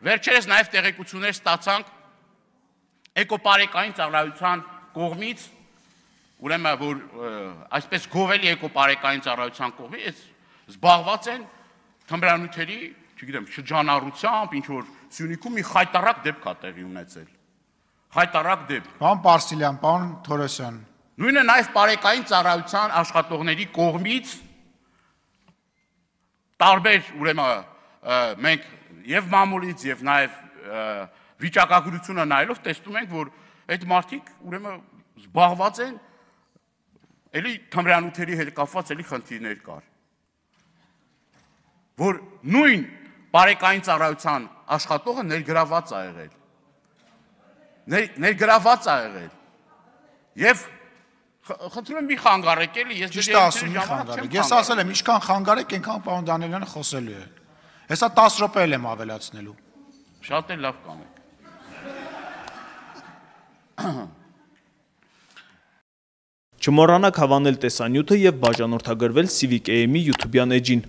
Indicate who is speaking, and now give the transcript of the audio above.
Speaker 1: Վերջերս նաև տեղեկություններ ստացանք էկոպարեկային ծառայության կողմից, ուրեմն որ այսպես գովելի էկոպարեկային ծառայության կողմից զբաղված են թմրանյութերի, չգիտեմ, շրջանառությամբ, ինչ որ Սյունիքում մի խայտարակ դեպք է տեղի ունեցել։ Խայտարակ դեպք։
Speaker 2: Պարոն Պարսիլյան, պարոն Թորոսյան։
Speaker 1: Նույնը նաև պարեկային ծառայության աշխատողների կողմից տարբեր, ուրեմն մենք եւ մամուլից եւ նաեւ վիճակագրությունը նայելով տեսնում ենք, որ այդ մարդիկ ուրեմն զբաղված են էլի թմրանյութերի հետ կապված էլի խնդիրներ կար։ Որ նույն պարեկային ծառայության աշխատողը ներգրաված է եղել։ Ներգրաված է եղել։ Եվ խնդրում եմ մի խանգարեք էլի, ես
Speaker 2: ճիշտ ասում մի խանգարեք։ Ես ասել եմ, ինչքան խանգարեք, այնքան պարոն Դանիելյանը խոսելու է։ Հեսա 10 րոպե եմ ավելացնելու։
Speaker 1: Շատ էլ լավ կանեք։
Speaker 3: Չմոռանաք հավանել տեսանյութը եւ բաժանորդագրվել Civic AM-ի YouTube-յան էջին։